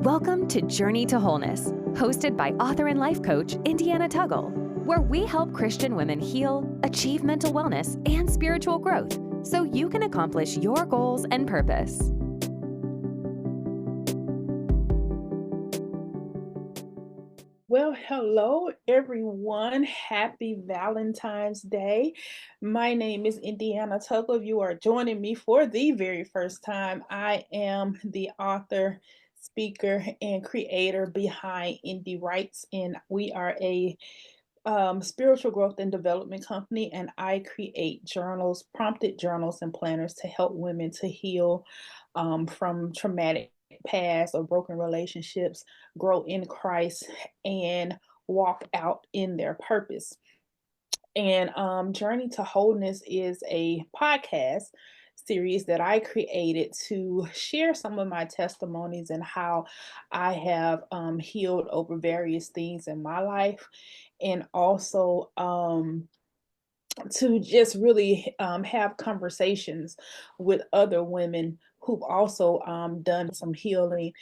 Welcome to Journey to Wholeness, hosted by author and life coach Indiana Tuggle, where we help Christian women heal, achieve mental wellness, and spiritual growth so you can accomplish your goals and purpose. Well, hello, everyone. Happy Valentine's Day. My name is Indiana Tuggle. If you are joining me for the very first time, I am the author, speaker, and creator behind Indie Writes, and we are a spiritual growth and development company, and I create journals, prompted journals, and planners to help women to heal from traumatic past or broken relationships, grow in Christ, and walk out in their purpose. And Journey to Wholeness is a podcast series that I created to share some of my testimonies and how I have healed over various things in my life, and also to just really have conversations with other women who've also done some healing,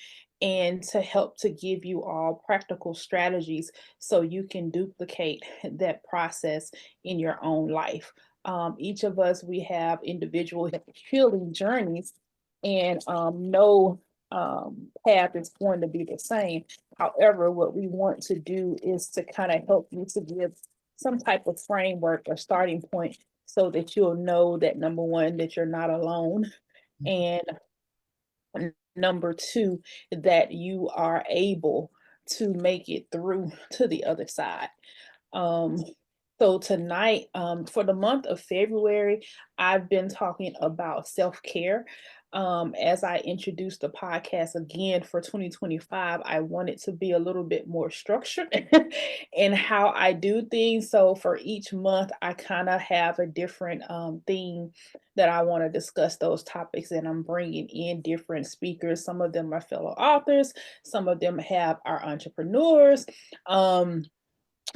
and to help to give you all practical strategies so you can duplicate that process in your own life. Each of us, we have individual healing journeys, and no path is going to be the same. However, what we want to do is to kind of help you to give some type of framework or starting point so that you'll know that, number one, that you're not alone, and number two, that you are able to make it through to the other side. Um, so tonight, for the month of February, I've been talking about self-care. As I introduced the podcast again for 2025, I wanted to be a little bit more structured in how I do things. So for each month, I kind of have a different theme that I want to discuss those topics, and I'm bringing in different speakers. Some of them are fellow authors, some of them are entrepreneurs.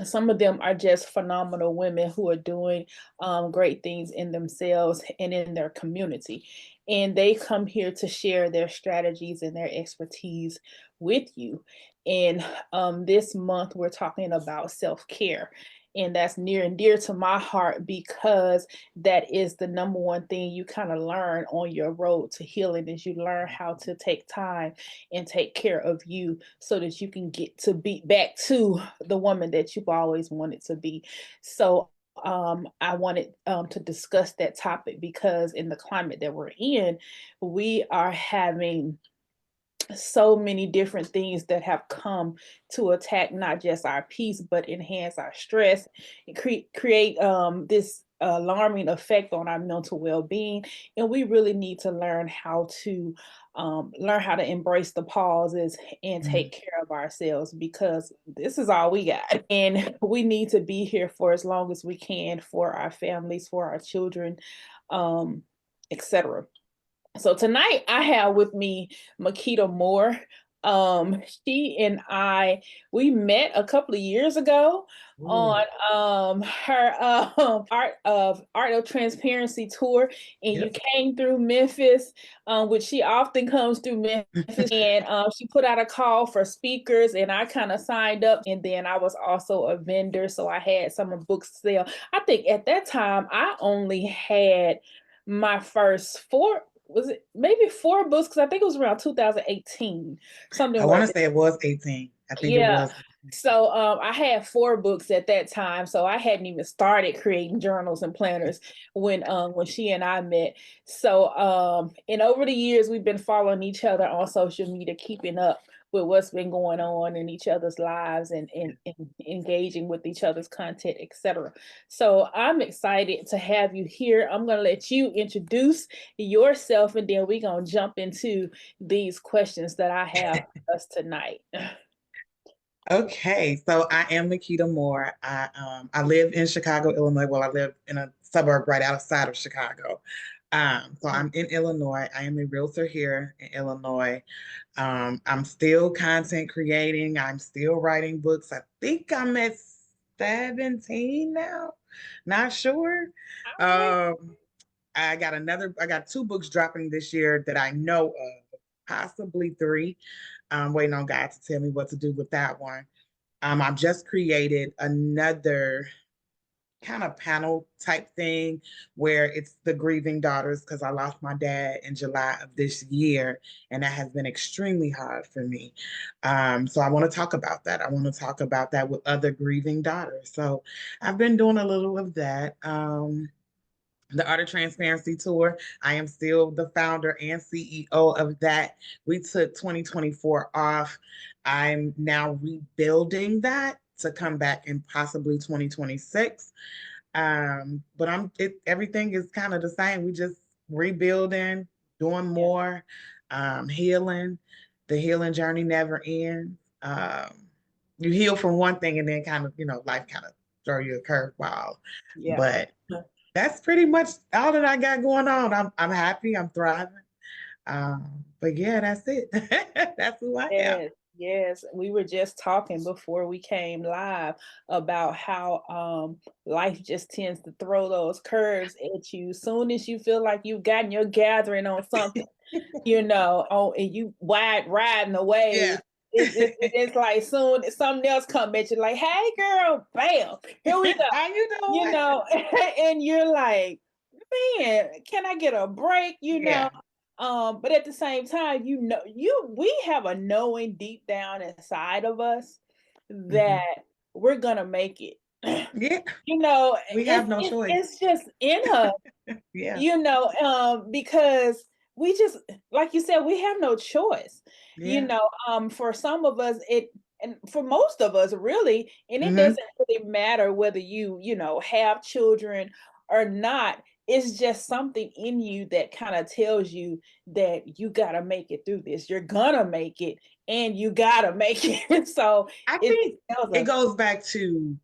Some of them are just phenomenal women who are doing great things in themselves and in their community. And they come here to share their strategies and their expertise with you. And this month, we're talking about self-care. And that's near and dear to my heart, because that is the number one thing you kind of learn on your road to healing, is you learn how to take time and take care of you so that you can get to be back to the woman that you've always wanted to be. So I wanted to discuss that topic because in the climate that we're in, we are having so many different things that have come to attack not just our peace, but enhance our stress and create this alarming effect on our mental well-being. And we really need to learn how to embrace the pauses and take care of ourselves, because this is all we got, and we need to be here for as long as we can for our families, for our children, etc. So tonight I have with me Mikkita Moore. She and we met a couple of years ago on her Art of Transparency tour, and you came through Memphis, which she often comes through Memphis, and she put out a call for speakers, and I kind of signed up, and then I was also a vendor, so I had some of books to sell. I think at that time I only had my first maybe four books, because I think it was around 2018, something I like want to that. say it was 18. I think it Yeah. was. So I had four books at that time, so I hadn't even started creating journals and planners when she and I met. So and over the years, we've been following each other on social media, keeping up with what's been going on in each other's lives, and engaging with each other's content, etc. So I'm excited to have you here. I'm going to let you introduce yourself, and then we're going to jump into these questions that I have for us tonight. Okay, so I am Mikkita Moore. I live in Chicago, Illinois. Well, I live in a suburb right outside of Chicago. So I'm in Illinois. I am a realtor here in Illinois. I'm still content creating. I'm still writing books. I think I'm at 17 now. Not sure. All right. I got two books dropping this year that I know of. possibly 3. I'm waiting on God to tell me what to do with that one. I've just created another kind of panel type thing where it's the grieving daughters because I lost my dad in July of this year, and that has been extremely hard for me. So I want to talk about that. I want to talk about that with other grieving daughters. So I've been doing a little of that. The Art of Transparency Tour. I am still the founder and CEO of that. We took 2024 off. I'm now rebuilding that to come back in possibly 2026. But everything is kind of the same. We just rebuilding, doing more, healing. The healing journey never ends. You heal from one thing and then kind of, life kind of throw you a curveball. Yeah. But that's pretty much all that I got going on. I'm happy. I'm thriving. But yeah, that's it. That's who I am. Yes, yes. We were just talking before we came live about how life just tends to throw those curves at you. Soon as you feel like you've gotten your gathering on something, and you riding the Yeah. wave. It's like soon something else come at you, like, hey girl, bam, here we go. How you You doing? know, and you're like, man, can I get a break? Yeah. But at the same time, we have a knowing deep down inside of us Mhm. that we're gonna make it. Yeah. You know, We have no choice. it's just in us, Yeah. because we just, like you said, we have no choice. Yeah. For some of us, and for most of us, really, and it Hmm. doesn't really matter whether have children or not. It's just something in you that kind of tells you that you gotta make it through this. You're gonna make it, and you gotta make it. So I it think tells it us. goes back to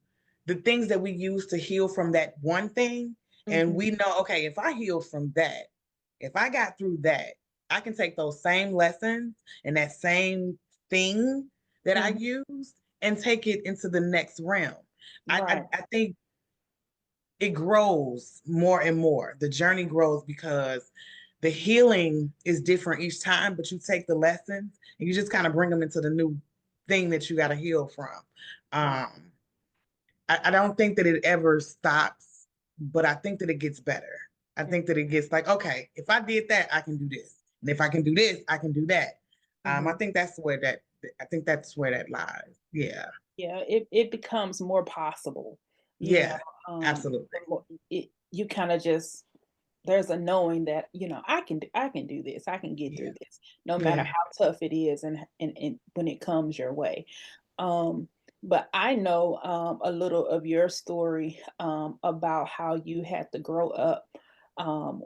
the things that we use to heal from that one thing. And Mhm, we know, okay, if I heal from that, if I got through that, I can take those same lessons and that same thing that I mhm, used and take it into the next realm. right. I think it grows more and more. The journey grows because the healing is different each time, but you take the lessons and you just kind of bring them into the new thing that you got to heal from. Right. Um, I don't think that it ever stops, but I think that it gets better. I think that it gets like, okay, if I did that, I can do this. And if I can do this, I can do that. I Mhm. think that's where that lies. Yeah. Yeah, it becomes more possible, you know, Yeah, absolutely. you kind of just, there's a knowing that, I can do this. I can get Yeah. through this no matter Yeah. how tough it is, and when it comes your way. Um but I know a little of your story, about how you had to grow up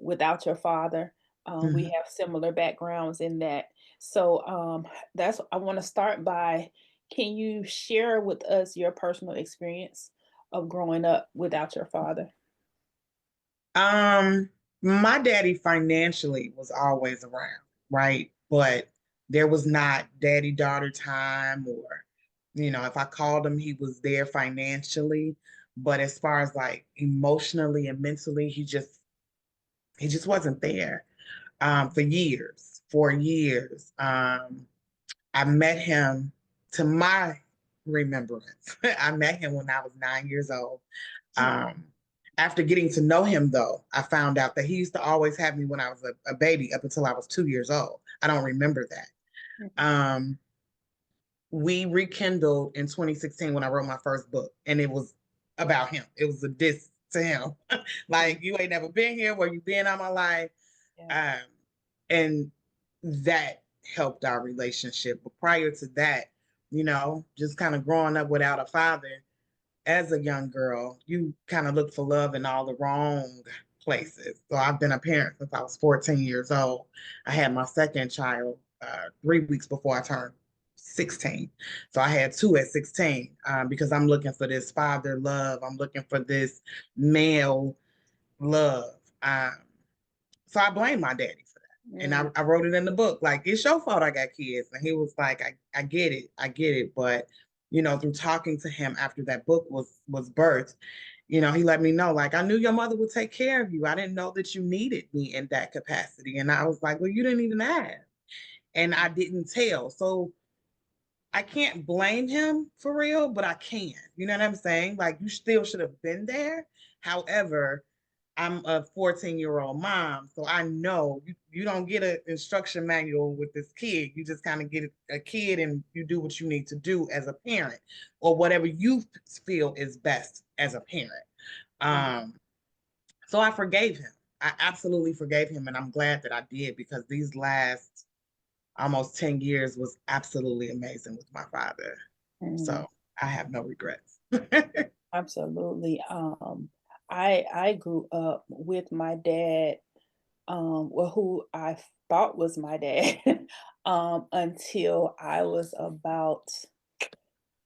without your father. We Mhm. have similar backgrounds in that. So that's I want to start by, can you share with us your personal experience of growing up without your father? Um, my daddy financially was always around, right? But there was not daddy daughter time, or, if I called him, he was there financially. But as far as like emotionally and mentally, he just wasn't there for years, 4 years. I met him, to my remembrance. I met him when I was 9 years old. Um, After getting to know him, though, I found out that he used to always have me when I was a baby up until I was 2 years old. I don't remember that. Mhm. Um, we rekindled in 2016 when I wrote my first book, and it was about him. It was a diss to him. Mhm. Like, you ain't never been here, where you been all my life. Yeah. Um, and that helped our relationship. But prior to that, just kind of growing up without a father as a young girl, you kind of look for love in all the wrong places. So I've been a parent since I was 14 years old. I had my second child 3 weeks before I turned 16. So I had two at 16 because I'm looking for this father love. I'm looking for this male love. So I blame my daddy for that. And Mm. I wrote it in the book, like, it's your fault I got kids. And he was like, I get it. I get it. But, through talking to him after that book was birthed, he let me know, like, I knew your mother would take care of you. I didn't know that you needed me in that capacity. And I was like, well, you didn't even ask. and I didn't tell. So I can't blame him for real, but I can. You know what I'm saying? Like, you still should have been there. However, I'm a 14-year-old mom, so I know you don't get an instruction manual with this kid. You just kind of get a kid and you do what you need to do as a parent, or whatever you feel is best as a parent. Um, so I forgave him. I absolutely forgave him, and I'm glad that I did, because these last almost 10 years was absolutely amazing with my father. So I have no regrets. Absolutely. I grew up with my dad, well, who I thought was my dad, until I was about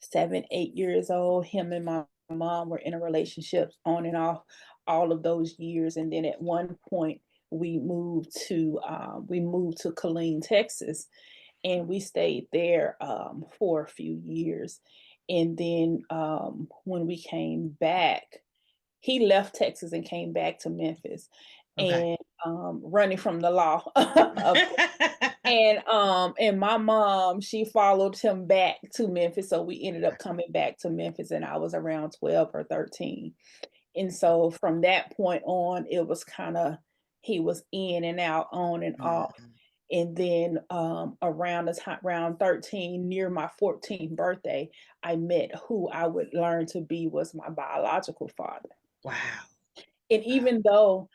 7, 8 years old. Him and my mom were in a relationship on and off all of those years, and then at one point we moved to Killeen, Texas, and we stayed there for a few years. And then when we came back, he left Texas and came back to Memphis, Okay. and running from the law, of course. And my mom, she followed him back to Memphis, so we ended up coming back to Memphis, and I was around 12 or 13. And so from that point on, it was kind of, he was in and out, on and off. Mhm. And then around the time, around 13, near my 14th birthday, I met who I would learn to be was my biological father. Wow. And even though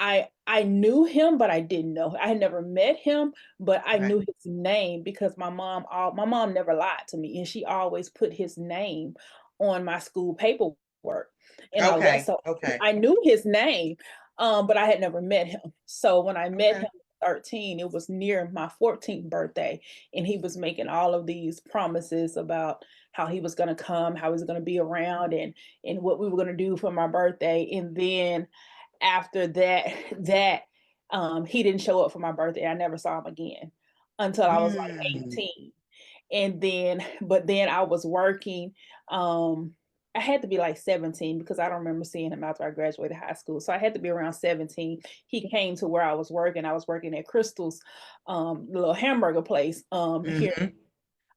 I knew him, but I didn't know. I had never met him, but I Okay. knew his name because my mom never lied to me, and she always put his name on my school paperwork and all that. Okay. So Okay. I knew his name, but I had never met him. So when I met Okay. him at 13, it was near my 14th birthday, and he was making all of these promises about how he was going to come, how he was going to be around, and what we were going to do for my birthday. And then after that he didn't show up for my birthday. I never saw him again until I was like Mm. 18. And then but then I was working. I had to be like 17 because I don't remember seeing him after I graduated high school. So I had to be around 17. He came to where I was working. I was working at Crystal's little hamburger place here. Hmm.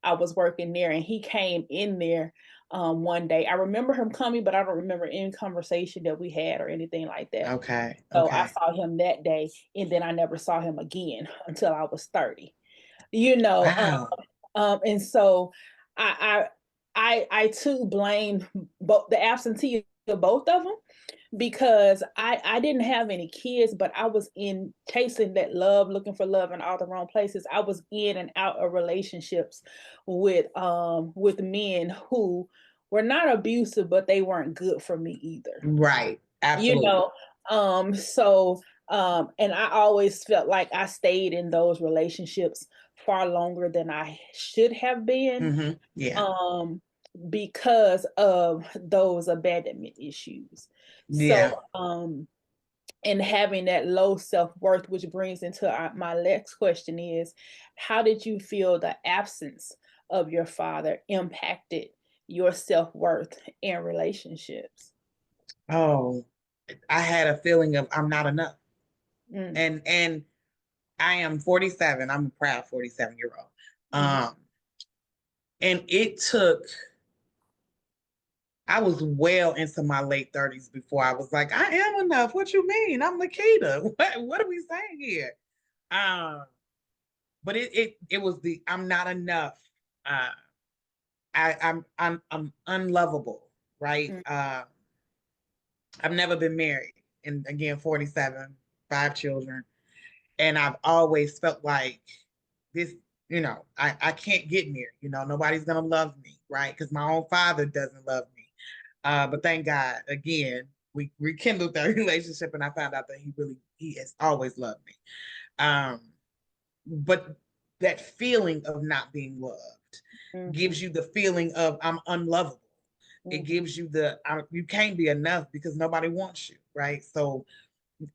I was working there, and he came in there one day. I remember him coming, but I don't remember any conversation that we had or anything like that. Okay. So I Okay. saw him that day, and then I never saw him again until I was 30. You know, Wow. and so I I too blame both the absentee of both of them because I didn't have any kids, but I was in chasing that love, looking for love in all the wrong places. I was in and out of relationships with men who were not abusive, but they weren't good for me either. Right. You Absolutely. know, so and I always felt like I stayed in those relationships far longer than I should have been, Hmm. Yeah. um, because of those abandonment issues. So, Yeah. and having that low self-worth, which brings into my next question is, how did you feel the absence of your father impacted your self-worth and relationships? Oh, I had a feeling of I'm not enough. Mm, And I am 47. I'm a proud 47-year-old. mhm. And it took, I was well into my late 30s before I was like, I am enough. What you mean? I'm Mikkita. What are we saying here? Um, but it was the I'm not enough. Uh, I'm unlovable, right? Mm, I've never been married, and again, 47, 5 children, and I've always felt like this. I can't get married. Nobody's gonna love me, right? Because my own father doesn't love me. But thank God, again, we rekindled that relationship, and I found out that he has always loved me. Um, but that feeling of not being loved mhm, gives you the feeling of I'm unlovable. It mhm. gives you you can't be enough because nobody wants you, right? So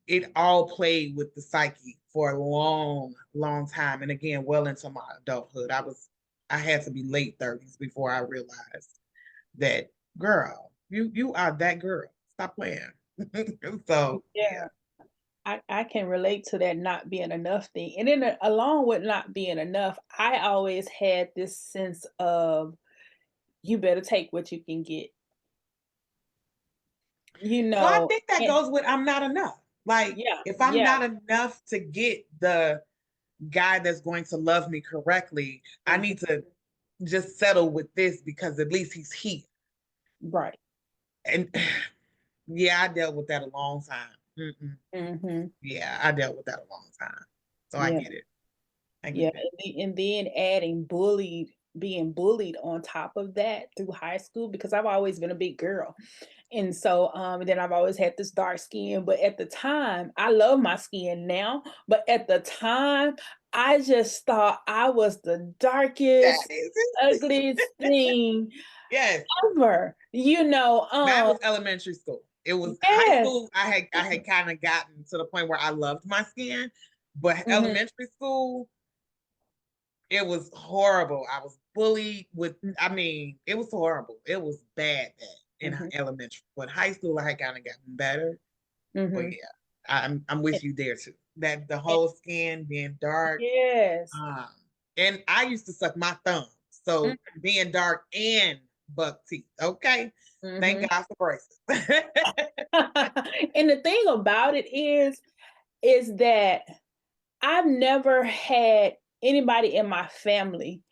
it all played with the psyche for a long, long time, and again, well into my adulthood. I had to be late 30s before I realized that, girl, you are that girl. Stop playing. So yeah. Yeah. I can relate to that not being enough thing. And then along with not being enough, I always had this sense of you better take what you can get, you Well, I know. think that And goes with I'm not enough. Like, yeah, if I'm yeah. not enough to get the guy that's going to love me correctly, I Mhm. need to just settle with this because at least he's here. Right. And yeah, I dealt with that a long time. Mhm. Yeah, I dealt with that a long time. So I Yeah. get it. I Yeah, get it. and then adding being bullied on top of that through high school because I've always been a big girl. And so, and then I've always had this dark skin, but at the time, I love my skin now, but at the time, I just thought I was the That darkest, is ugliest it. thing Yes. ever, you know. That was elementary school. It was high Yes. school. I had kind of gotten to the point where I loved my skin, but Mhm, elementary school, it was horrible. I was bullied with, I mean, it was horrible. It was bad in mhm, elementary. But high school, I had kind of gotten better. But mhm. yeah, I'm with you there too. That the And whole skin being dark. yes. Um, and I used to suck my thumb. So being dark and buck teeth. Okay. Thank Mhm. God for braces. And the thing about it is that I've never had anybody in my family,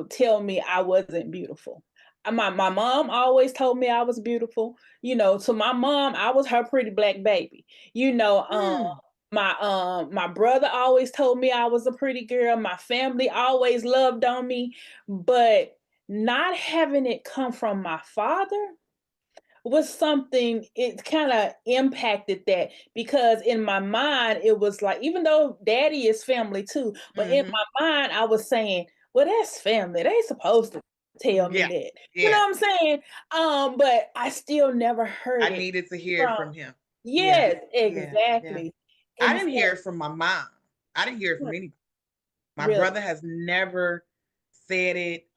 tell me I wasn't beautiful. My mom always told me I was beautiful. To my mom, I was her pretty black baby. You know, Hmm. my brother always told me I was a pretty girl. My family always loved on me, but not having it come from my father was something it kind of impacted that because in my mind it was like even though daddy is family too, but in Mm-hmm. my mind I was saying, well, that's family. They supposed to tell me Yeah. that. You know Yeah. what I'm saying? But I still never I heard it needed to hear it from from him. Yeah. yes, Yeah. Yeah. exactly. I And didn't so hear it from my mom. I didn't hear it from anybody. My really. brother has never said it.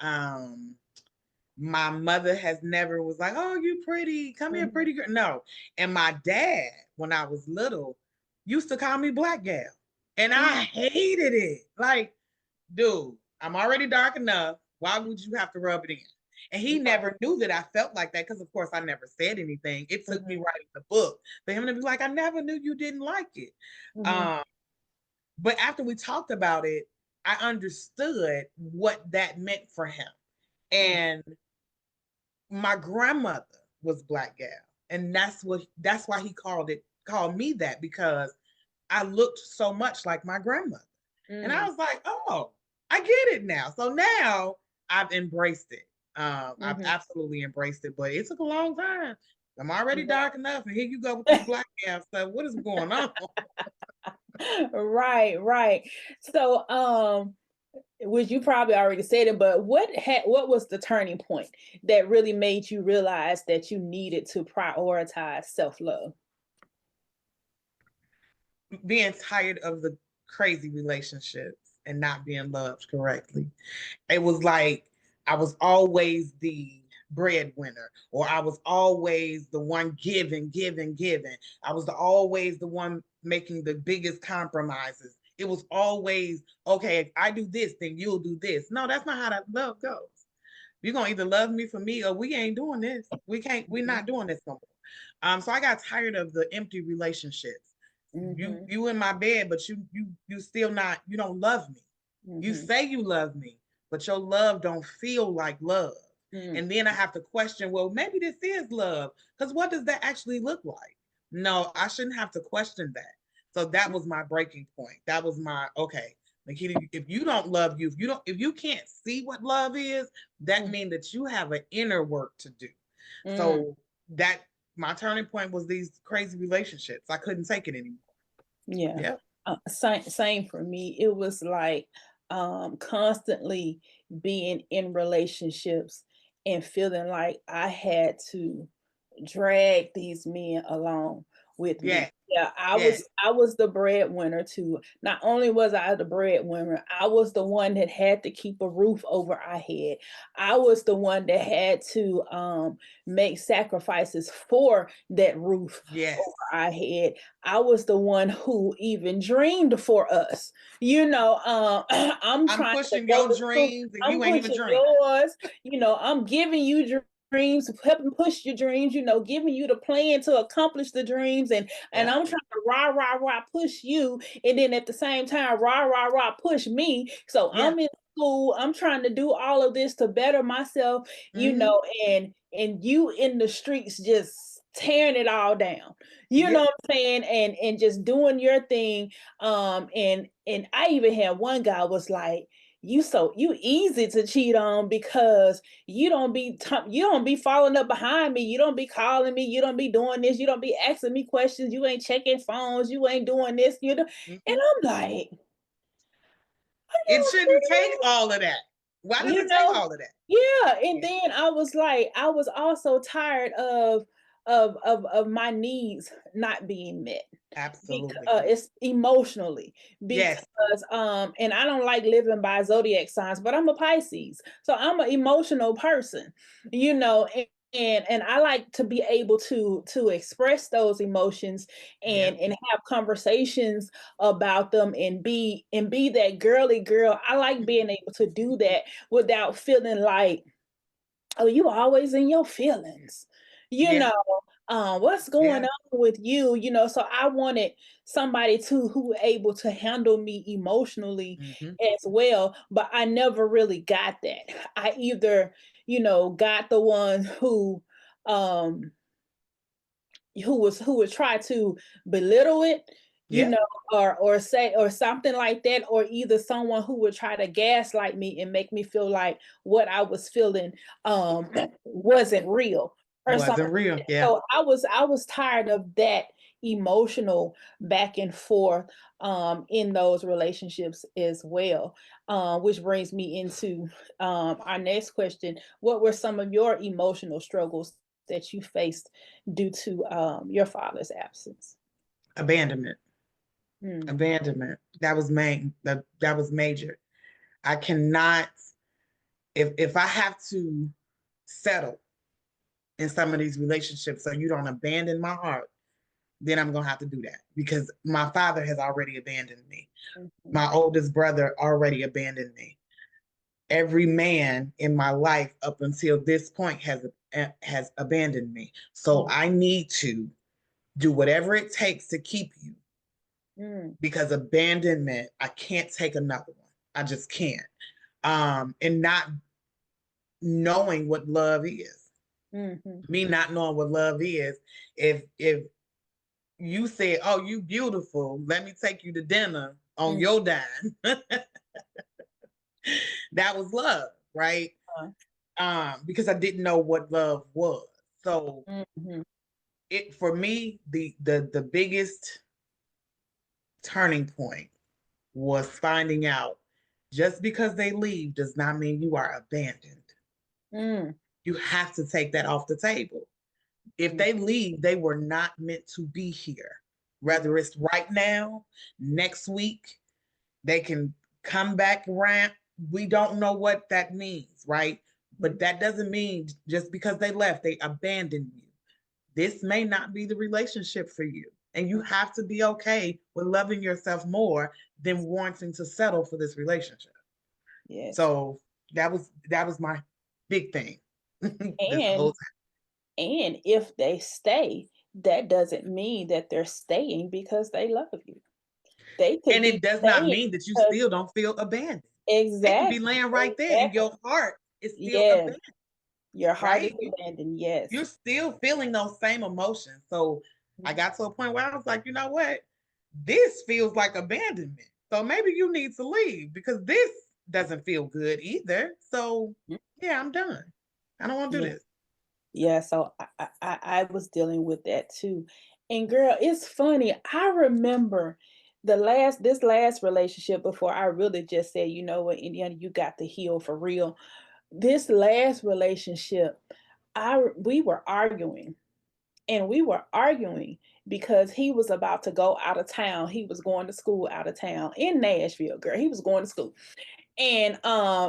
My mother has never was like, "Oh, you pretty. Come here, Mhm, pretty girl." No. And my dad, when I was little, used to call me black gal. And mhm, I hated it. Like, dude, I'm already dark enough. Why would you have to rub it in? And he right, never knew that I felt like that because, of course, I never said anything. It took me mhm, writing the book for him to be like, I never knew you didn't like it. mhm, Um, but after we talked about it, I understood what that meant for him. mhm, And my grandmother was black gal. And that's why he called me that because I looked so much like my grandmother. And I mm, was like, oh, I get it now. So now I've embraced it. I've mhm. absolutely embraced it, but it took a long time. I'm already Right. dark enough, and here you go with this black gal stuff. What is going on? Right, right. So, which you probably already said it, but what was the turning point that really made you realize that you needed to prioritize self-love? Being tired of the crazy relationships and not being loved correctly. It was like I was always the breadwinner, or I was always the one giving. I was always the one making the biggest compromises. It was always, okay, if I do this, then you'll do this. No, that's not how that love goes. You're gonna either love me for me or we ain't doing this. We're Mhm, not doing this no more. So I got tired of the empty relationships. You mhm, you in my bed, but you still not, you don't love me. You mhm, say you love me, but your love don't feel like love. mm, And then I have to question, well, maybe this is love. Because what does that actually look like? No, I shouldn't have to question that. So that was my breaking point. That was my okay. Mikkita, if you don't love you, if you can't see what love is, that mm, means that you have an inner work to do. mm. So that my turning point was these crazy relationships. I couldn't take it anymore. Yeah. Yeah. Same for me. It was like constantly being in relationships and feeling like I had to drag these men along with me. Yes. Yeah, I Yes. was the breadwinner too. Not only was I the breadwinner, I was the one that had to keep a roof over our head. I was the one that had to make sacrifices for that roof Yes. over our head. I was the one who even dreamed for us. I'm I'm trying to pushing go your to school. dreams and I'm you ain't even pushing dreaming. yours. I'm giving you dreams, helping push your dreams, giving you the plan to accomplish the dreams. And Yeah. I'm trying to rah push you. And then at the same time, rah push me. So Yeah. I'm in school. I'm trying to do all of this to better myself, Hmm. and you in the streets just tearing it all down. You know Yeah. what I'm saying? And just doing your thing. And I even had one guy was like, you easy to cheat on because you don't be following up behind me, you don't be calling me, you don't be doing this, you don't be asking me questions, you ain't checking phones, you ain't doing this, and Hmm. I'm like, are It you shouldn't take serious? all of that. Why does You it take know? all of that? Yeah, and Yeah. then I was like, I was also tired of my needs not being met. Because Absolutely. it's emotionally, Yes. because and I don't like living by zodiac signs, but I'm a Pisces, so I'm an emotional person, and I like to be able to express those emotions Yeah. and have conversations about them and be that girly girl. I like being able to do that without feeling like, oh, you always in your feelings, you Yeah. know, what's going Yeah. on with you, so I wanted somebody too who were able to handle me emotionally Hmm. as well, but I never really got that. I either, got the one um who would try to belittle it, you Yeah. know, or say or something like that, or either someone who would try to gaslight me and make me feel like what I was feeling wasn't real or something. Wasn't real. Yeah. So I was tired of that emotional back and forth in those relationships as well. Which brings me into our next question. What were some of your emotional struggles that you faced due to your father's absence? Abandonment. Mm, Abandonment. That was main. That was major. I cannot. If I have to settle in some of these relationships so you don't abandon my heart, then I'm gonna have to do that because my father has already abandoned me. mhm, My oldest brother already abandoned me. Every man in my life up until this point has abandoned me. So mm, I need to do whatever it takes to keep you mm, because abandonment, I can't take another one. I just can't. And not knowing what love is. mhm, Me not knowing what love is. If you said, "Oh, you beautiful. Let me take you to dinner on mm, your dime." That was love, right? uh, Because I didn't know what love was. So mhm, it for me, the biggest turning point was finding out just because they leave does not mean you are abandoned. mm, You have to take that off the table. If mm, they leave, they were not meant to be here. Whether it's right now, next week, they can come back around. We don't know what that means, right? But mm, that doesn't mean just because they left, they abandoned you. This may not be the relationship for you. And you mm. have to be okay with loving yourself more than wanting to settle for this relationship. Yes. So that was my big thing this whole And and if they stay, that doesn't mean that they're staying because they love you. They could And be it does not staying mean that you because still don't feel abandoned. They could be exactly, laying right there and exactly. your heart is still Yes, abandoned, your heart is right? abandoned. You're Yes. still feeling those same emotions. So I Mhm. got to a point where I was like, you know what? This feels like abandonment. So maybe you need to leave because this doesn't feel good either. So yeah, I'm done. I don't want to do Yeah. this. Yeah, so I was dealing with that too. And girl, it's funny. I remember this last relationship before I really just said, you know what, Indiana, you got to heal for real. This last relationship, we were arguing and we were arguing because he was about to go out of town. He was going to school out of town in Nashville, girl. He was going to school. And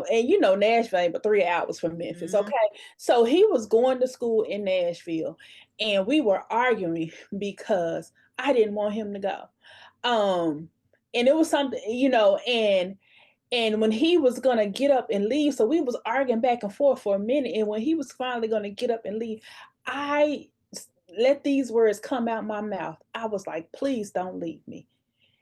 you know, Nashville ain't but 3 hours from Memphis. Mhm. Okay. So he was going to school in Nashville, and we were arguing because I didn't want him to go. Um, and it was something, you know, and when he was gonna get up and leave, so we was arguing back and forth for a minute. And when he was finally gonna get up and leave, I let these words come out my mouth. I was like, please don't leave me.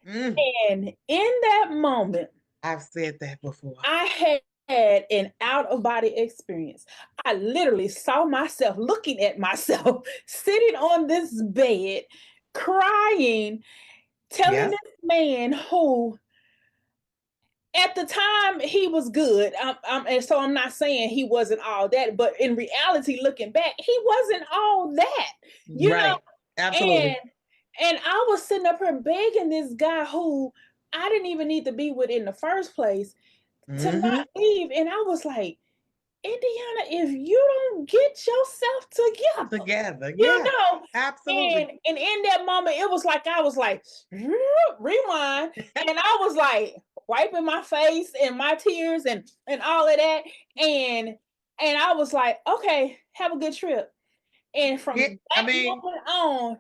Mm. And in that moment, I've said that before. I had an out of body experience. I literally saw myself looking at myself sitting on this bed, crying, telling Yes. this man who at the time he was good. And so I'm not saying he wasn't all that, but in reality, looking back, he wasn't all that, you know. Right. Absolutely. And I was sitting up here begging this guy who I didn't even need to be with in the first place to Hmm. not leave. And I was like, Indiana, if you don't get yourself together, Together. you Yeah. know. Absolutely. And in that moment, it was like I was like, rewind. And I was like wiping my face and my tears and all of that. And I was like, okay, have a good trip. And Yeah. from I that mean, moment on,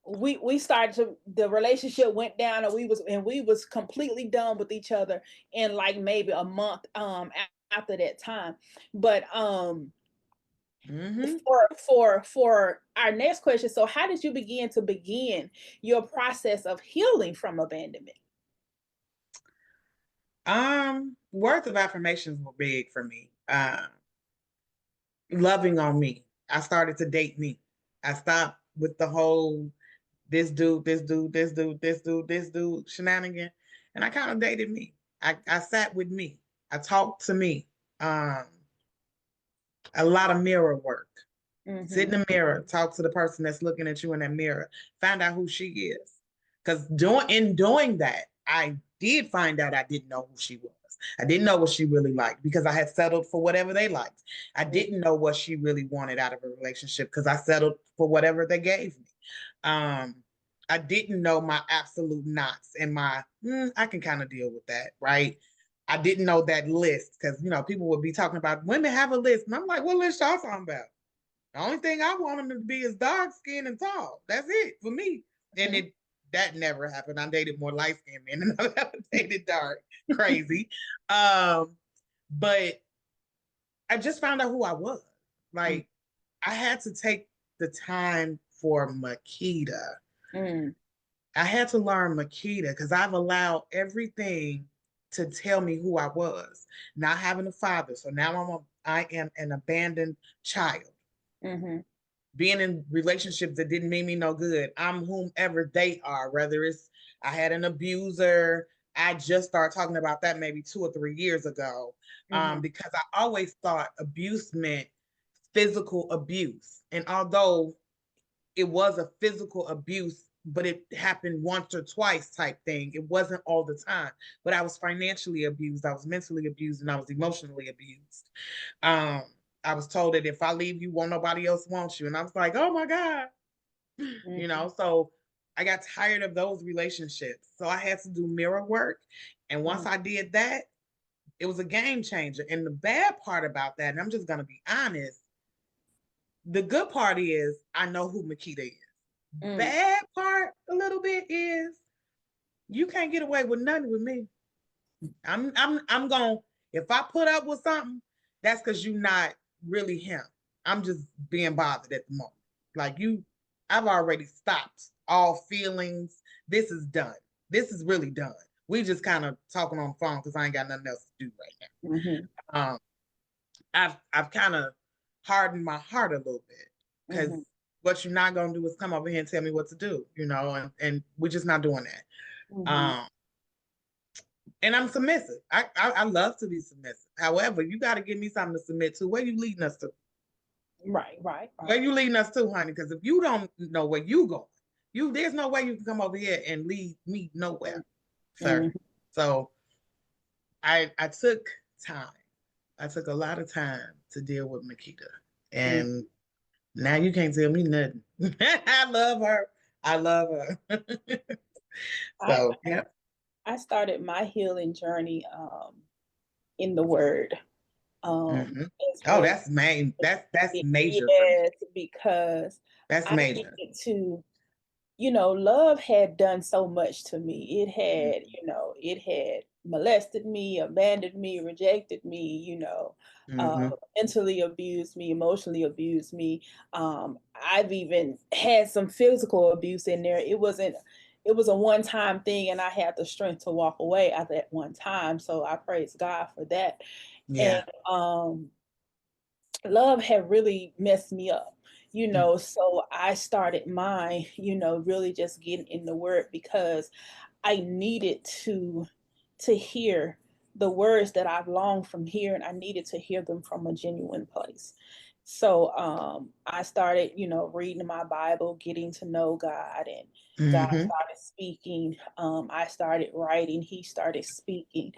we started to the relationship went down, and we was completely done with each other in like maybe a month after that time. But hmm for our next question, so how did you begin your process of healing from abandonment? Words of affirmations were big for me. Loving on me. I started to date me. I stopped with the whole this dude, this dude, this dude, this dude, this dude shenanigan. And I kind of dated me. I sat with me. I talked to me. Um, a lot of mirror work. Sit Mm-hmm. in the mirror, talk to the person that's looking at you in that mirror, find out who she is. Because in doing that, I did find out I didn't know who she was. I didn't know what she really liked because I had settled for whatever they liked. I didn't know what she really wanted out of a relationship because I settled for whatever they gave me. Um, I didn't know my absolute knots and my, I can kind of deal with that, right? I didn't know that list because, people would be talking about women have a list. And I'm like, what list y'all talking about? The only thing I want them to be is dark skinned and tall. That's it for me. And that never happened. I dated more light skinned men than I've ever dated dark. Crazy. But I just found out who I was. Like I had to take the time for Mikkita. Mm-hmm. I had to learn Mikkita because I've allowed everything to tell me who I was. Not having a father. So now I am an abandoned child. Mm-hmm. Being in relationships that didn't mean me no good. I'm whomever they are, whether it's I had an abuser. I just started talking about that maybe 2 or 3 years ago, Mm-hmm. because I always thought abuse meant physical abuse. And although it was a physical abuse, but it happened once or twice type thing, it wasn't all the time. But I was financially abused, I was mentally abused, and I was emotionally abused. Um, I was told that if I leave, you won't nobody else wants you. And I was like, oh my God. Mm-hmm. So I got tired of those relationships. So I had to do mirror work. And once I did that, it was a game changer. And the bad part about that, and I'm just gonna be honest, the good part is I know who Mikkita is. Mm-hmm. Bad part a little bit is you can't get away with nothing with me. I'm going if I put up with something, that's because you're not really him. I'm just being bothered at the moment. Like I've already stopped all feelings. This is done. This is really done. We just kind of talking on the phone because I ain't got nothing else to do right Mm-hmm. now. I've kind of hardened my heart a little bit because Mm-hmm. what you're not gonna do is come over here and tell me what to do, and we're just not doing that. Mm-hmm. And I'm submissive. I love to be submissive. However, you got to give me something to submit to. Where you leading us to? Right. Where you leading us to, honey? Because if you don't know where you going, there's no way you can come over here and lead me nowhere, sir. Mm-hmm. So I took time. I took a lot of time to deal with Mikkita, and Now you can't tell me nothing. I love her. I love her. I So, yeah. I started my healing journey in the Word Hmm. as Oh, well. that's main. That's major for me. Yes, because That's I major. needed to, love had done so much to me. It Mm-hmm. had, it had molested me, abandoned me, rejected me, Mm-hmm. mentally abused me, emotionally abused me. I've even had some physical abuse in there. It was a one-time thing, and I had the strength to walk away at that one time. So I praise God for that. And Yeah. love had really messed me up, so I started mine, really just getting in the word because I needed to hear the words that I've longed from hearing. I needed to hear them from a genuine place. So I started, reading my Bible, getting to know God, and God Mm-hmm. started speaking. I started writing. He started speaking.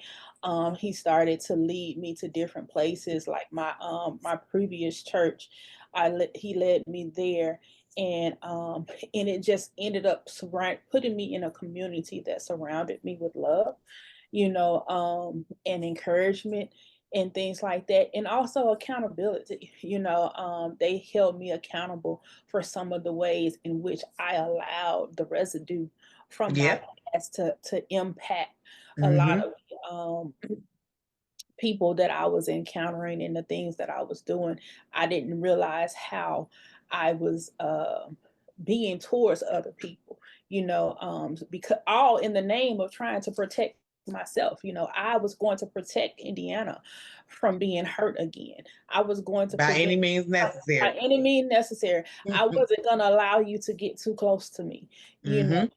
He started to lead me to different places, like my previous church. He led me there, and it just ended up putting me in a community that surrounded me with love, and encouragement and things like that, and also accountability. They held me accountable for some of the ways in which I allowed the residue from my Yep. past to impact a lot Mm-hmm. of people that I was encountering and the things that I was doing. I didn't realize how I was being towards other people, because all in the name of trying to protect myself. I was going to protect Indiana from being hurt again. I was going to By prevent any means by necessary. any means necessary. I wasn't going to allow you to get too close to me, Mm-hmm. and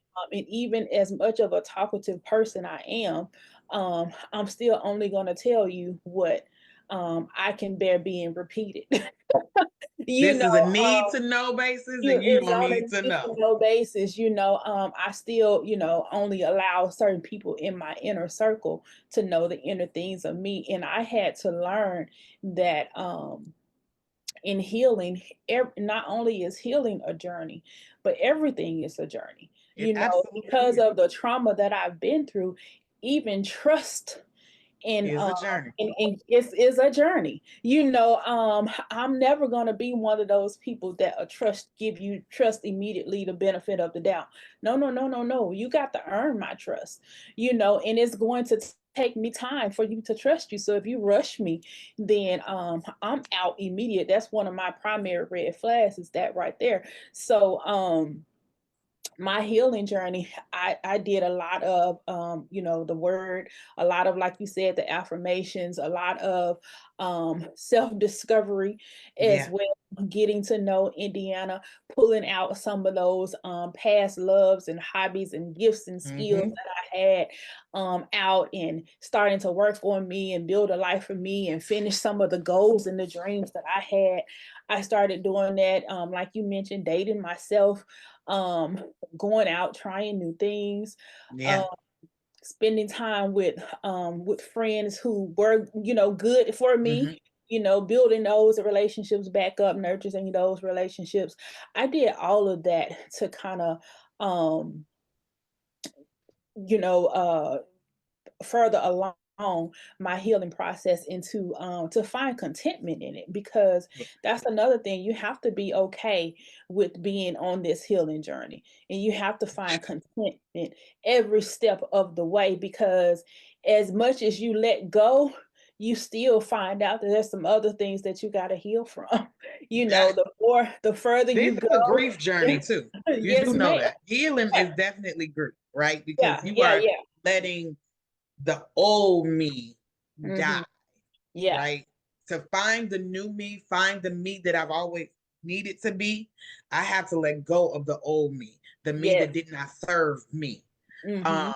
even as much of a talkative person I am, I'm still only going to tell you what I can bear being repeated. you This know, is a need to know basis, and you it's don't on a need to need to know. know basis. I still, only allow certain people in my inner circle to know the inner things of me. And I had to learn that in healing, not only is healing a journey, but everything is a journey, It absolutely because is. of the trauma that I've been through. Even trust and Is a journey. it's a journey. I'm never going to be one of those people that give you trust immediately, the benefit of the doubt. No, no, no, no, no, you got to earn my trust, and it's going to take me time for you to trust you. So if you rush me, then I'm out immediate. That's one of my primary red flags, is that right there. So my healing journey, I did a lot of the word, a lot of, like you said, the affirmations, a lot of self-discovery as Yeah. well, getting to know Indiana, pulling out some of those past loves and hobbies and gifts and skills Mm-hmm. that I had out, and starting to work on me and build a life for me and finish some of the goals and the dreams that I had. I started doing that, like you mentioned, dating myself, um, going out, trying new things, um, Yeah. spending time with friends who were, good for Mm-hmm. me, building those relationships back up, nurturing those relationships. I did all of that to kind of um, you know, further along my healing process, to find contentment in it, because Yeah. that's another thing. You have to be okay with being on this healing journey, and you have to find contentment every step of the way, because as much as you let go, you still find out that there's some other things that you got to heal from. That, The further this you is a go. grief journey too. You Yes, do know ma'am. that. Healing Yeah, is definitely grief, right? Because yeah, you yeah, are yeah. letting the old me die, Hmm. Yeah. right? To find the new me, find the me that I've always needed to be, I have to let go of the old me, the me that Yes. did not serve me. Um, Mhm.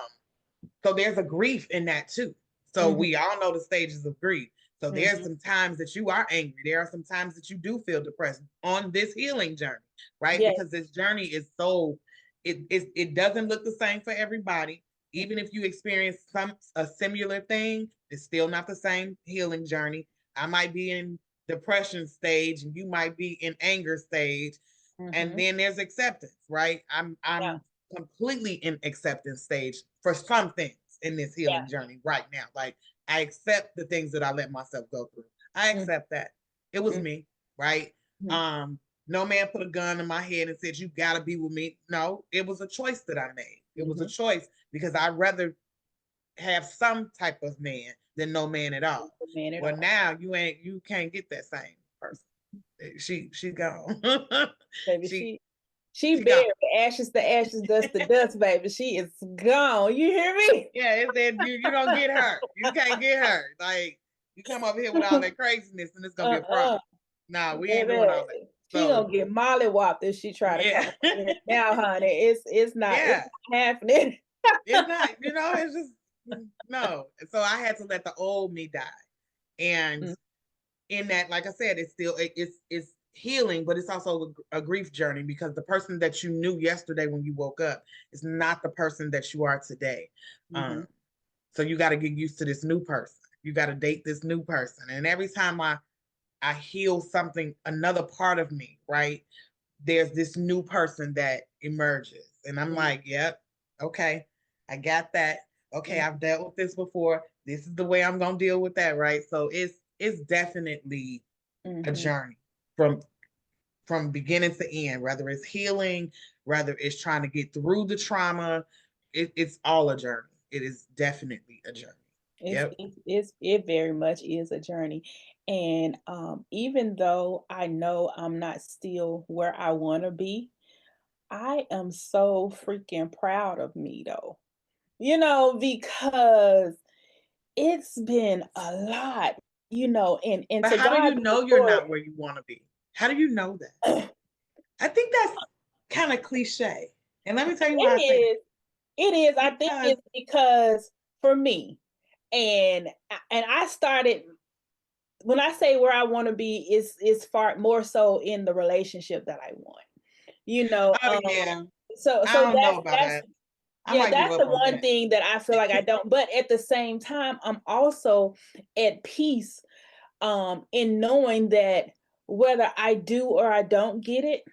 so there's a grief in that too. So Mhm. we all know the stages of grief. So there's Mhm. some times that you are angry. There are some times that you do feel depressed on this healing journey, right? Yes. Because this journey is so it doesn't look the same for everybody. Even if you experience a similar thing, it's still not the same healing journey. I might be in depression stage, and you might be in anger stage, and then there's acceptance, right? I'm completely in acceptance stage for some things in this healing journey right now. Like, I accept the things that I let myself go through. I accept that. It was me, right? No man put a gun in my head and said, you gotta be with me. No, it was a choice that I made. It was a choice because I'd rather have some type of man than no man at all. Well, now you can't get that same person. She's gone. Baby, she buried ashes to ashes, dust to dust, baby. She is gone. You hear me? Yeah, it said you don't get her. You can't get her. Like, you come over here with all that craziness and it's gonna be a problem. Nah, we ain't doing all that. She gonna get mollywopped if she try to come over here now, honey. It's not happening. It's not, it's just no. So I had to let the old me die. And in that, like I said, it's still it's healing, but it's also a grief journey, because the person that you knew yesterday when you woke up is not the person that you are today. So you got to get used to this new person. You got to date this new person. And every time I heal something, another part of me, right, there's this new person that emerges. And I'm like, yep, okay, I got that. Okay, I've dealt with this before. This is the way I'm going to deal with that, right? So it's definitely a journey from beginning to end, whether it's healing, whether it's trying to get through the trauma. It's all a journey. It is definitely a journey. It very much is a journey. And even though I know I'm not still where I want to be, I am so freaking proud of me though. Because it's been a lot, and but to how God do you know you're not where you want to be? How do you know that? I think that's kind of cliche. And let me tell you why it is. I think it's because for me, and I started, when I say where I want to be, is far more so in the relationship that I want. So I don't know about that. That's the one thing that I feel like I don't. But at the same time, I'm also at peace in knowing that whether I do or I don't get it,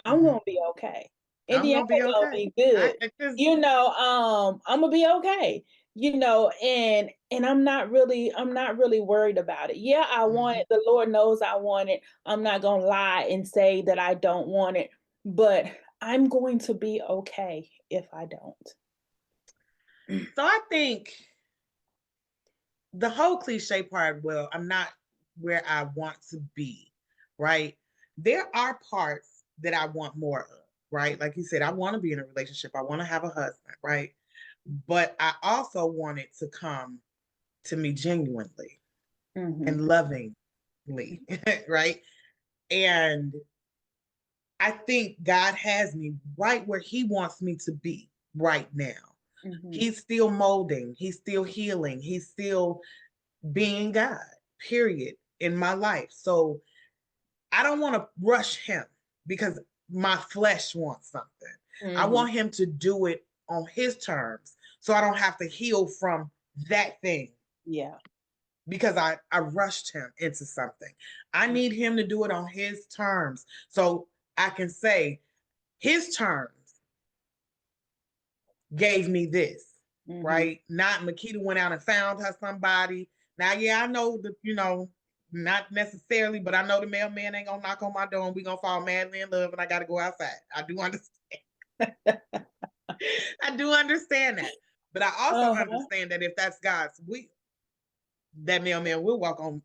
I'm gonna be okay. Indiana's gonna be good. I'm gonna be okay. And I'm not really worried about it. Yeah, I want it. The Lord knows I want it. I'm not gonna lie and say that I don't want it, but I'm going to be okay if I don't. So I think the whole cliche part, well, I'm not where I want to be, right? There are parts that I want more of, right? Like you said, I want to be in a relationship. I want to have a husband, right? But I also want it to come to me genuinely and lovingly, right? And I think God has me right where he wants me to be right now. He's still molding, he's still healing, he's still being God, period, in my life. So I don't want to rush him because my flesh wants something. I want him to do it on his terms so I don't have to heal from that thing. Yeah. Because I rushed him into something. I need him to do it on his terms so I can say his terms gave me this, right? Not Mikkita went out and found her somebody. Now, I know that, not necessarily, but I know the mailman ain't gonna knock on my door and we gonna fall madly in love and I gotta go outside. I do understand. I do understand that. But I also understand that if that's God's will, that mailman will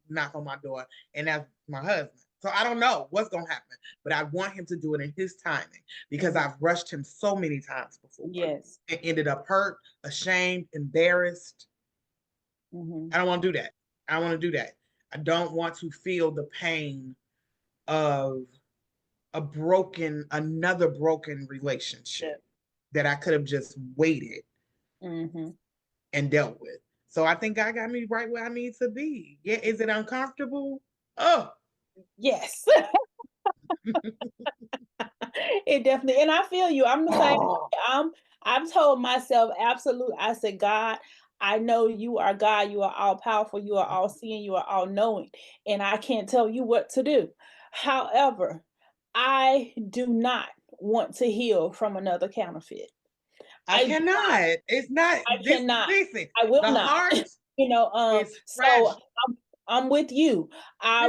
knock on my door, and that's my husband. So I don't know what's gonna happen, but I want him to do it in his timing because I've rushed him so many times before. Yes. And ended up hurt, ashamed, embarrassed. I don't want to do that. I want to do that. I don't want to feel the pain of another broken relationship that I could have just waited and dealt with. So I think God got me right where I need to be. Yeah, is it uncomfortable? Oh, yes. It definitely, and I feel you. I'm the same. I've told myself absolutely. I said, God, I know you are God, you are all powerful, you are all seeing, you are all knowing, and I can't tell you what to do. However, I do not want to heal from another counterfeit. I I do not. cannot. It's not I this. cannot. Listen, I will the not. heart is So fragile. I'm with you. I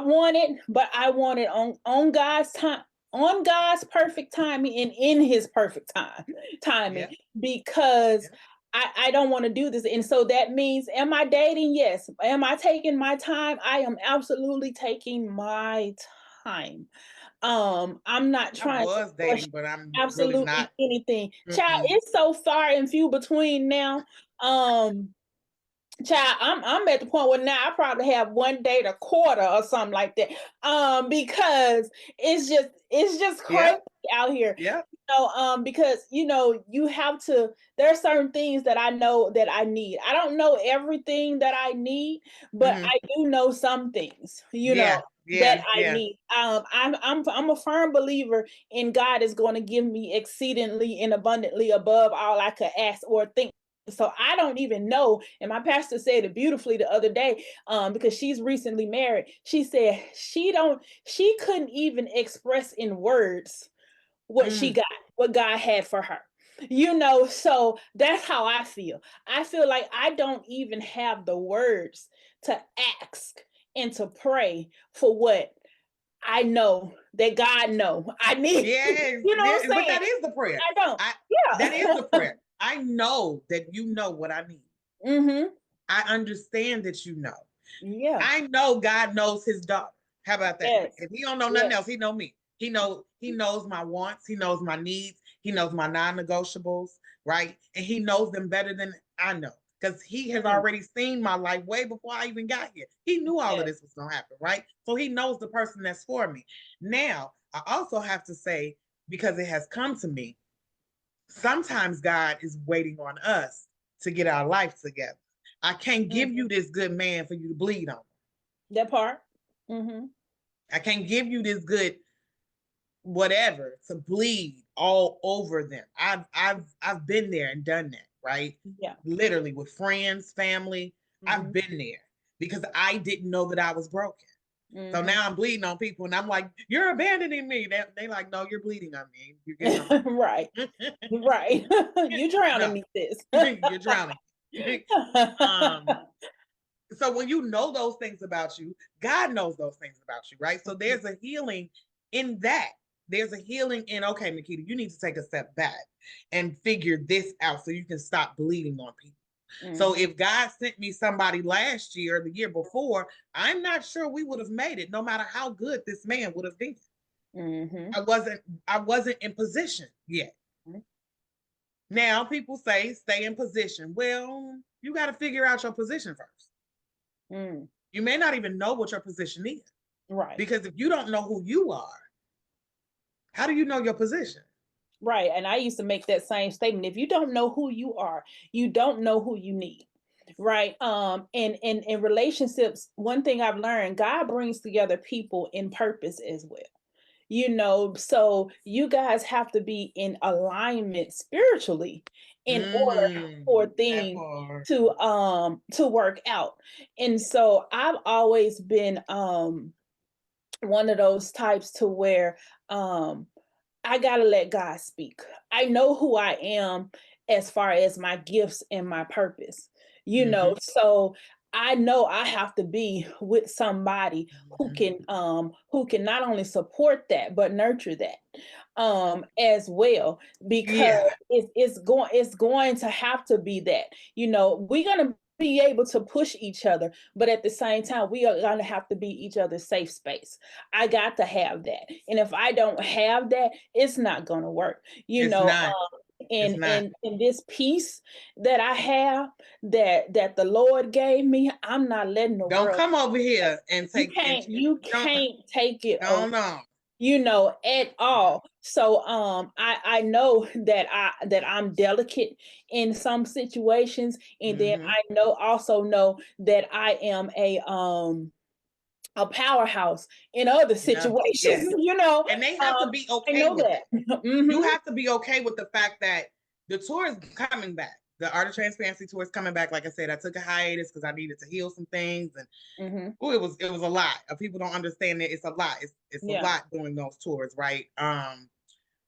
want it, but I want it on God's time, on God's perfect timing and in his perfect timing, Yeah, because yeah. I don't want to do this. And so that means, am I dating? Yes. Am I taking my time? I am absolutely taking my time. I'm not I trying to was rush dating, but I'm really absolutely not. anything. Child, Mm-mm. it's so far and few between now. Um, Child, I'm at the point where now I probably have one date a quarter or something like that. Because it's just crazy Yep, out here. yep. Because you have to, there are certain things that I know that I need. I don't know everything that I need, but Hmm. I do know some things, Yeah, that yeah, I yeah. need. I'm a firm believer in God is going to give me exceedingly and abundantly above all I could ask or think. So I don't even know. And my pastor said it beautifully the other day, because she's recently married. She said she couldn't even express in words what she Mm. got, what God had for her. So that's how I feel. I feel like I don't even have the words to ask and to pray for what I know that God know I need. Yes, You know what yes, I'm but saying? that is the prayer. I don't. I That is the Yeah. prayer. I know that you know what I need. Mhm. I understand that you know. Yeah. I know God knows his daughter. How about that? Yes. If he don't know nothing Yes. else, he know me. He knows my wants, he knows my needs, he knows my non-negotiables, right? And he knows them better than I know. Because he has Mm. already seen my life way before I even got here. He knew all of Yes. this was gonna happen, right? So he knows the person that's for me. Now, I also have to say, because it has come to me, sometimes God is waiting on us to get our life together. I can't give Mhm. you this good man for you to bleed on. That part. Mhm. I can't give you this good whatever to bleed all over them. I've been there and done that, right? Yeah. Literally with friends, family. I've Mhm. been there because I didn't know that I was broken. So Mhm. now I'm bleeding on people and I'm like, you're abandoning me. They like, no, you're bleeding on me. You're getting on Right. my Right. You drowning no, me, sis. you're drowning. um, so when you know those things about you, God knows those things about you, right? So there's a healing in that. There's a healing in, okay, Mikkita, you need to take a step back and figure this out so you can stop bleeding on people. So Mhm. if God sent me somebody last year or the year before, I'm not sure we would have made it, no matter how good this man would have been. Mhm. I wasn't in position yet. Now people say stay in position. Well, you got to figure out your position first. Mm. You may not even know what your position is. Right. Because if you don't know who you are, how do you know your position? Right. And I used to make that same statement. If you don't know who you are, you don't know who you need. Right. And in relationships, one thing I've learned, God brings together people in purpose as well. So you guys have to be in alignment spiritually in order for That things part. to work out. And so I've always been one of those types to where um I gotta let God speak. I know who I am as far as my gifts and my purpose, Mm-hmm. so I know I have to be with somebody Mm-hmm. who can not only support that but nurture that as well, because Yeah, it's going to have to be that. We're gonna be able to push each other, but at the same time we are gonna have to be each other's safe space. I got to have that. And if I don't have that, it's not going to work. it's not. It's And not. in this peace that I have, that the Lord gave me, I'm not letting the Don't world. come over here and You take and can't you don't can't take it away, don't know. at all. So I know that I'm delicate in some situations, and then Mm-hmm. I also know that I am a powerhouse in other Yeah. Yes. situations. And they have to be I okay know with that. that. You Mhm. have to be okay with the fact that the tour is coming back. the Art of Transparency tour is coming back. Like I said, I took a hiatus because I needed to heal some things, and it was a lot. People don't understand that it's a lot. It's a Yeah. lot doing those tours, right?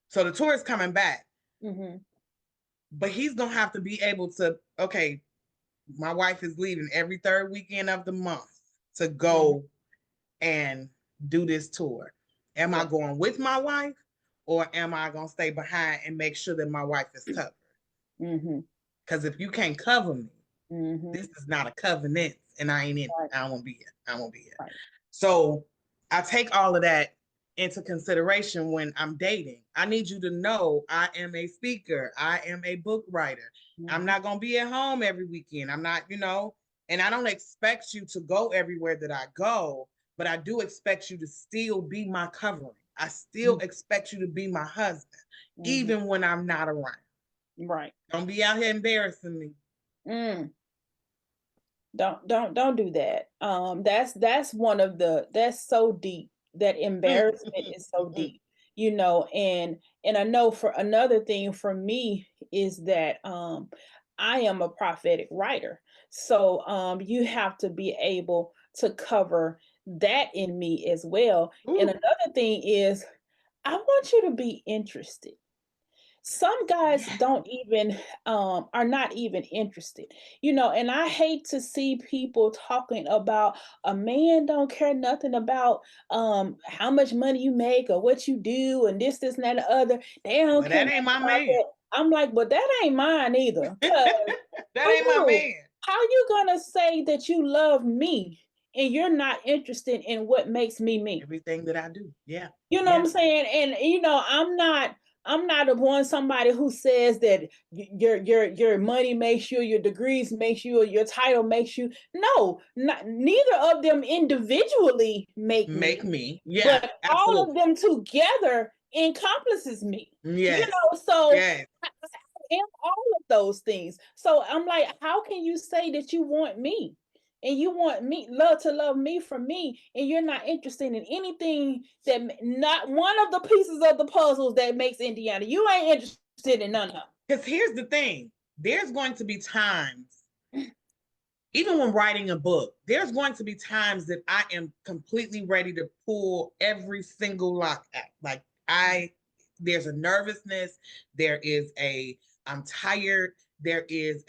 So the tour is coming back, but he's gonna have to be able to. Okay, my wife is leaving every third weekend of the month to go and do this tour. Am I going with my wife, or am I gonna stay behind and make sure that my wife is covered? Because if you can't cover me, this is not a covenant, and I ain't in it. I won't be here. I won't be here. Right. So I take all of that into consideration when I'm dating. I need you to know I am a speaker. I am a book writer. I'm not gonna be at home every weekend. I'm not, and I don't expect you to go everywhere that I go, but I do expect you to still be my covering. I still expect you to be my husband, even when I'm not around. Right. Don't be out here embarrassing me. Don't do that. That's one of that's so deep. That embarrassment is so deep, and I know for another thing for me is that I am a prophetic writer. So you have to be able to cover that in me as well. And another thing is I want you to be interested. Some guys don't even are not even interested, and I hate to see people talking about a man don't care nothing about how much money you make or what you do and this and that and the other. They don't care that ain't nothing my about man. that. I'm like, but that ain't mine either. That ain't my man. How you gonna say that you love me and you're not interested in what makes me me? Everything that I do. Yeah. You know what I'm saying? And I'm not one somebody who says that your money makes you, your degrees makes you, or your title makes you. No, neither of them individually make me. Yeah, but absolutely. all of them together encompasses me. Yes. So yes. I am all of those things. So I'm like, how can you say that you want me? And you want me to love me for me, and you're not interested in anything that not one of the pieces of the puzzles that makes Indiana. You ain't interested in none of them. Because here's the thing: there's going to be times, even when writing a book, there's going to be times that I am completely ready to pull every single lock out. Like there's a nervousness, I'm tired, there is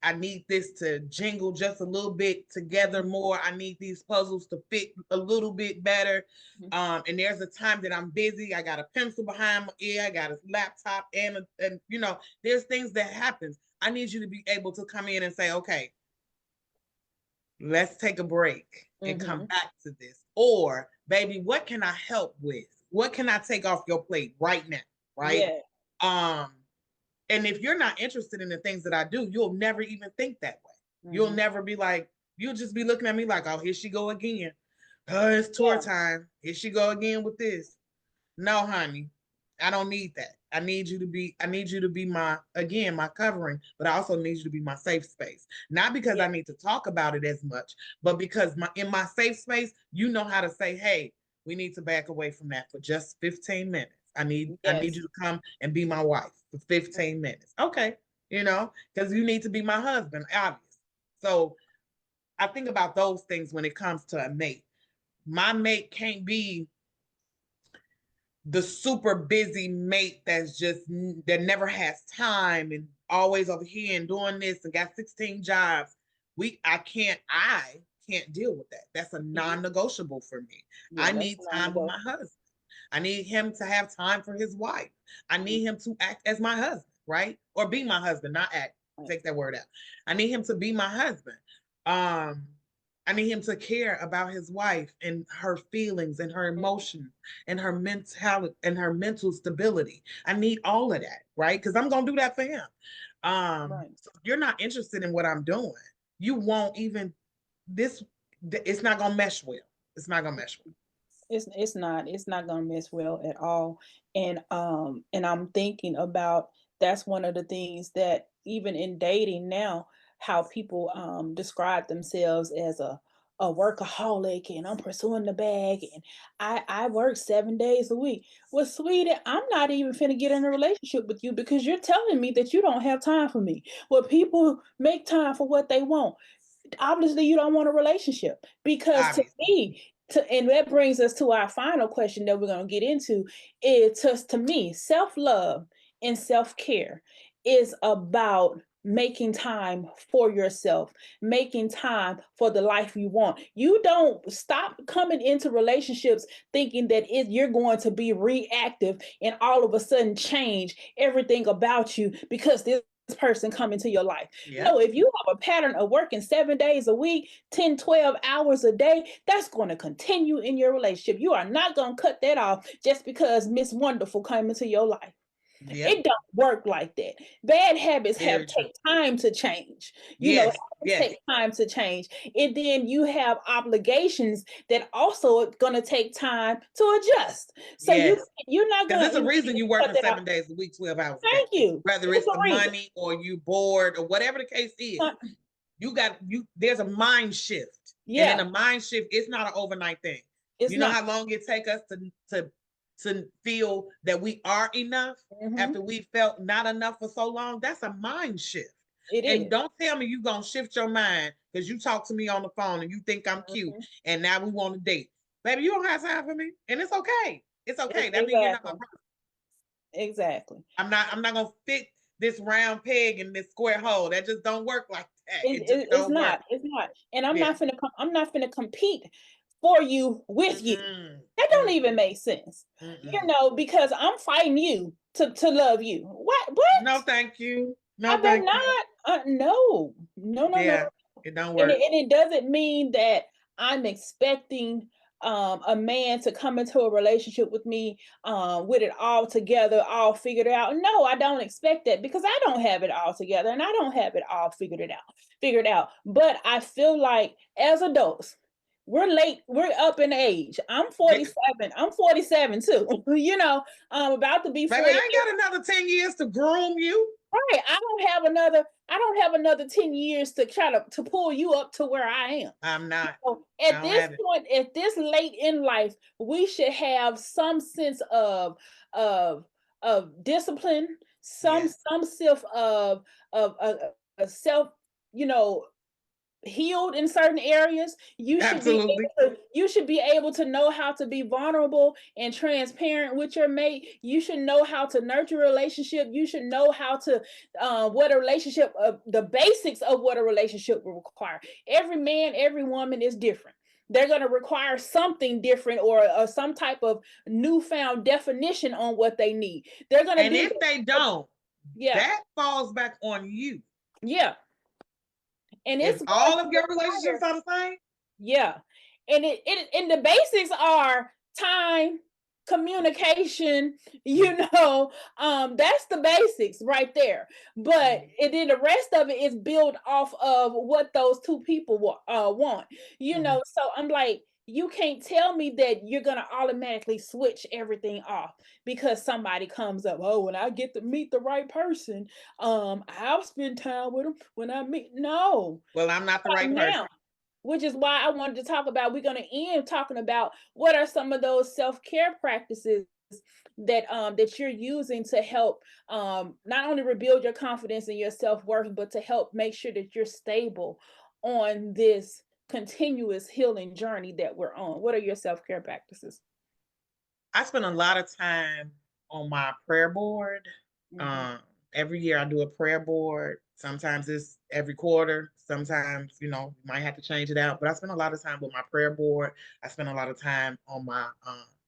I need this to jingle just a little bit together more. I need these puzzles to fit a little bit better. And there's a time that I'm busy. I got a pencil behind my ear. I got a laptop and there's things that happens. I need you to be able to come in and say, okay, let's take a break and come back to this. Or, baby, what can I help with? What can I take off your plate right now? Right? Yeah. And if you're not interested in the things that I do, you'll never even think that way. You'll never be like, you'll just be looking at me like, oh, here she go again. Oh, it's tour time. Here she go again with this. No, honey, I don't need that. I need you to be my covering, but I also need you to be my safe space. Not because I need to talk about it as much, but because in my safe space, you know how to say, hey, we need to back away from that for just 15 minutes. I need you to come and be my wife for 15 minutes. Okay. Because you need to be my husband, obvious. So I think about those things when it comes to a mate. My mate can't be the super busy mate that never has time and always over here and doing this and got 16 jobs. I can't deal with that. That's a non-negotiable for me. I need time with my husband. I need him to have time for his wife. I need him to act as my husband, right? Or be my husband, not act. Take that word out. I need him to be my husband. I need him to care about his wife and her feelings and her emotions and her mentality and her mental stability. I need all of that, right? Because I'm gonna do that for him. So if you're not interested in what I'm doing, you won't even it's not gonna mesh well. It's not gonna mesh well. It's not gonna mesh well at all. And I'm thinking about that's one of the things that even in dating now, how people describe themselves as a a workaholic and I'm pursuing the bag and I work 7 days a week. Well, sweetie, I'm not even finna get in a relationship with you because you're telling me that you don't have time for me. Well, people make time for what they want. Obviously you don't want a relationship because to Obviously. me, and that brings us to our final question that we're going to get into is to me, self-love and self-care is about making time for yourself, making time for the life you want. You don't stop coming into relationships thinking that you're going to be reactive and all of a sudden change everything about you because this person come into your life. Yeah. No, if you have a pattern of working 7 days a week, 10, 12 hours a day, that's going to continue in your relationship. You are not going to cut that off just because Miss Wonderful came into your life. Yep. It don't work like that. Bad habits Very true. take time to change. Yes. Yes. Take time to change. And then you have obligations that also are going to take time to adjust. So Yes. you're not Because going there's a reason you working cut that 7 off. days a week, 12 hours a day. Thank you. Whether There's it's a the reason. money or you bored or whatever the case is, there's a mind shift. And Yeah, in a mind shift, it's not an overnight thing. it's You know not. how long it take us to feel that we are enough Mhm. after we felt not enough for so long? That's a mind shift. It And is. don't tell me you're gonna shift your mind because you talk to me on the phone and you think I'm cute Mhm. and now we want to date. Baby, you don't have time for me. And it's okay. It's okay. That means you're not Exactly. gonna Exactly. I'm not gonna fit this round peg in this square hole. That just don't work like that. It just It's don't not. work. It's not. And I'm Yeah. not finna I'm not finna compete for you with you. Mm-mm. That don't even make sense. Mm-mm. Because I'm fighting you to love you. What? No, thank you. No, I bet thank you. not. No. No, no, no. Yeah, it don't And work. it doesn't mean that I'm expecting a man to come into a relationship with me with it all together, all figured out. No, I don't expect that because I don't have it all together and I don't have it all figured out. But I feel like as adults, we're up in age. I'm Yeah. 47. I'm 47 too. I'm about to be Baby, 48. I ain't got another 10 years to groom you. Right. I don't have another 10 years to try to pull you up to where I am. I'm not. So I at don't this have it. point, at this late in life, we should have some sense of of discipline, Yes. some self of a self, you know, healed in certain areas. Absolutely. You should be able to know how to be vulnerable and transparent with your mate. You should know how to nurture a relationship. You should know how to what a relationship the basics of what a relationship will require. Every man, every woman is different. They're going to require something different or some type of newfound definition on what they need. They're going to And do if they don't, yeah. that falls back on you. Yeah. And If it's going all to of your relationships require are the same, yeah. And the basics are time, communication, that's the basics right there. But and then the rest of it is built off of what those two people want. So I'm like, you can't tell me that you're gonna automatically switch everything off because somebody comes up. Oh, when I get to meet the right person, I'll spend time with them when I meet. No, well, I'm not the right person. now, which is why I wanted to talk about. We're going to end talking about what are some of those self-care practices that you're using to help not only rebuild your confidence and your self-worth, but to help make sure that you're stable on this continuous healing journey that we're on. What are your self-care practices? I spend a lot of time on my prayer board. Mhm. Um, every year I do a prayer board. Sometimes it's every quarter. Sometimes, you might have to change it out. But I spend a lot of time with my prayer board. I spend a lot of time on my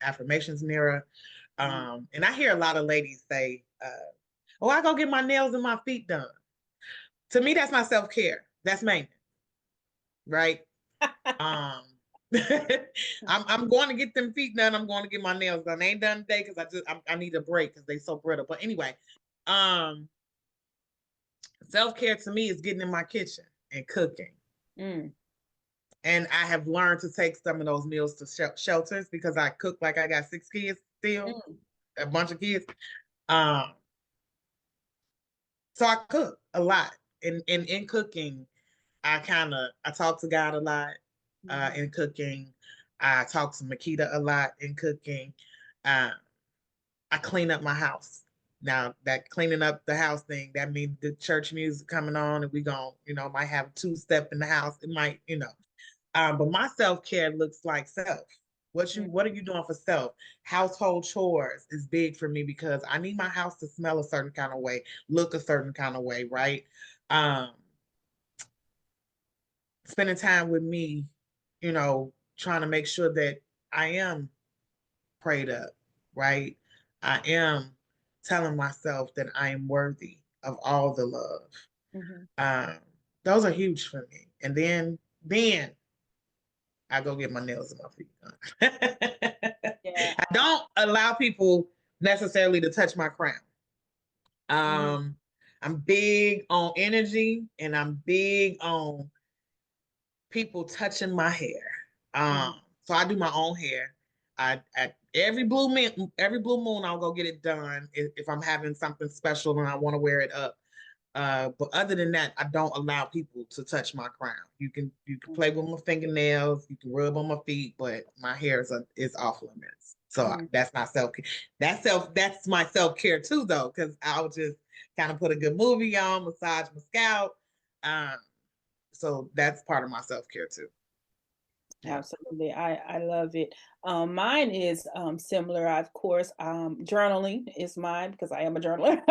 affirmations mirror. And I hear a lot of ladies say, "Oh, I go get my nails and my feet done." To me, that's my self care. That's maintenance, right? Um, I'm going to get them feet done. I'm going to get my nails done. I ain't done today because I need a break because they so brittle. But anyway, um, self care to me is getting in my kitchen and cooking. Mm. And I have learned to take some of those meals to shelters because I cook like I got 6 kids still, Mm. a bunch of kids. Um, so I cook a lot, and in cooking, I talk to God a lot. in cooking. I talk to Mikkita a lot in cooking. Uh, I clean up my house. Now that cleaning up the house thing, that means the church music coming on and we gon', might have two-step in the house. It might, but my self-care looks like self. What are you doing for self? Household chores is big for me because I need my house to smell a certain kind of way, look a certain kind of way, right? Um, Spending time with me, trying to make sure that I am prayed up, right? I am telling myself that I am worthy of all the love. Mhm. Um, those are huge for me. And then I go get my nails and my feet done. Yeah. I don't allow people necessarily to touch my crown. Mhm. I'm big on energy and I'm big on people touching my hair. Mhm. So I do my own hair. At every blue moon, I'll go get it done if I'm having something special and I want to wear it up. But other than that, I don't allow people to touch my crown. You can play with my fingernails, you can rub on my feet, but my hair is off limits. So Mhm. that's not self care. That's my self care too, though, because I'll just kind of put a good movie on, massage my scalp. Um, so that's part of my self care too. Yeah. Absolutely. I love it. Mine is similar. Of course, journaling is mine because I am a journaler.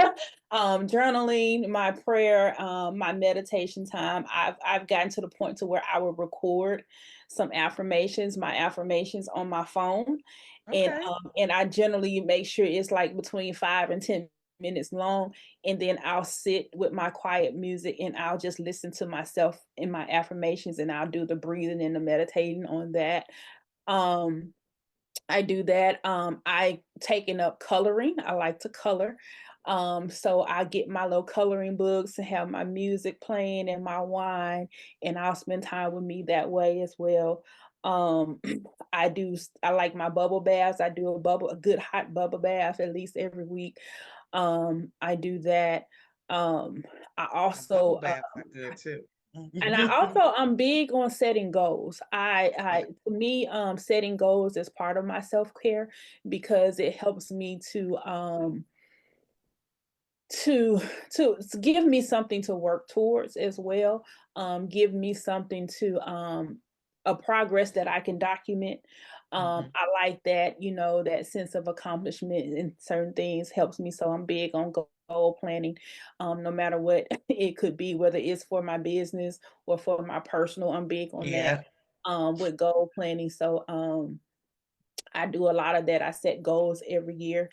Journaling, my prayer, my meditation time. I've gotten to the point to where I will record some affirmations, my affirmations on my phone. Okay. And I generally make sure it's like between 5 and 10 minutes long, and then I'll sit with my quiet music and I'll just listen to myself in my affirmations, and I'll do the breathing and the meditating on that. Um, I do that. I taken up coloring. I like to color. So I get my little coloring books and have my music playing and my wine, and I'll spend time with me that way as well. Um, I like my bubble baths. I do a good hot bubble bath at least every week. I do that. Um, I Bubble also baths are good too. and I also I'm big on setting goals. Yeah. To me, setting goals is part of my self-care because it helps me to to give me something to work towards as well. Give me something to a progress that I can document. Mhm. I like that, that sense of accomplishment in certain things helps me. So I'm big on goal planning, no matter what it could be, whether it's for my business or for my personal. I'm big on that Yeah. with goal planning. So I do a lot of that. I set goals every year.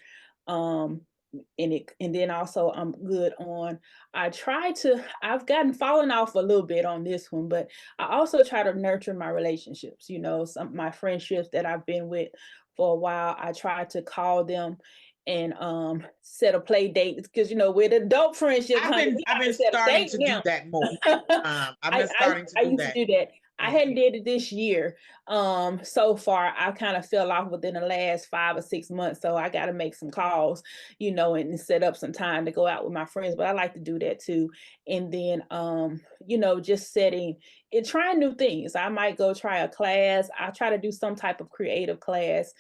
Um, and then also I'm good on I've gotten fallen off a little bit on this one, but I also try to nurture my relationships, some my friendships that I've been with for a while. I try to call them and set a play date because with adult friendships, I've honey, been we I've got to been set a starting date to do now. that more. I've been I starting to I do used to that. do that. I hadn't Mhm. did it this year. So far I kind of fell off within the last 5 or 6 months. So I got to make some calls, and set up some time to go out with my friends. But I like to do that too. And then, just setting and trying new things. I might go try a class. I try to do some type of creative class.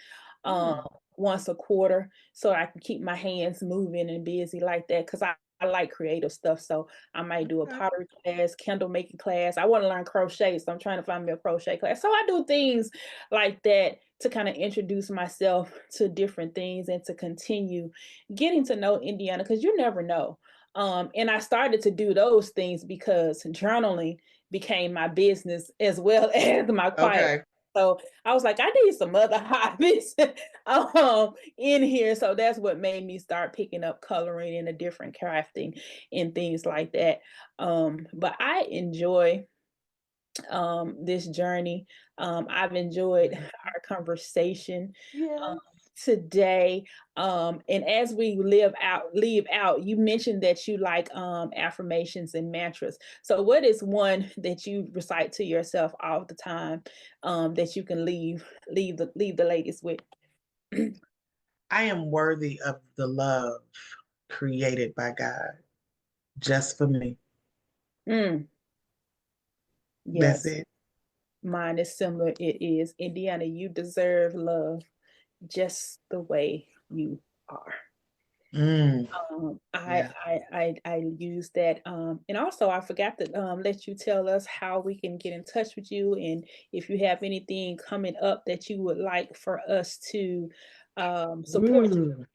Um, Mm, once a quarter so I can keep my hands moving and busy like that because I like creative stuff. So I might do a okay. pottery class, candle making class. I want to learn crochet, so I'm trying to find me a crochet class. So I do things like that to kind of introduce myself to different things and to continue getting to know Indiana because you never know. And I started to do those things because journaling became my business as well as my quiet. Okay. So I was like, I need some other hobbies in here. So that's what made me start picking up coloring and a different crafting and things like that. But I enjoy this journey. I've enjoyed Mhm. our conversation um, Yes. today. And as we leave out, you mentioned that you like affirmations and mantras. So, what is one that you recite to yourself all the time that you can leave the ladies with? I am worthy of the love created by God just for me. Mm, That's yes, it. Mine is similar. It is, Indiana, you deserve love just the way you are. Mm, I, yeah. I use that. And also I forgot to let you tell us how we can get in touch with you, and if you have anything coming up that you would like for us to support you.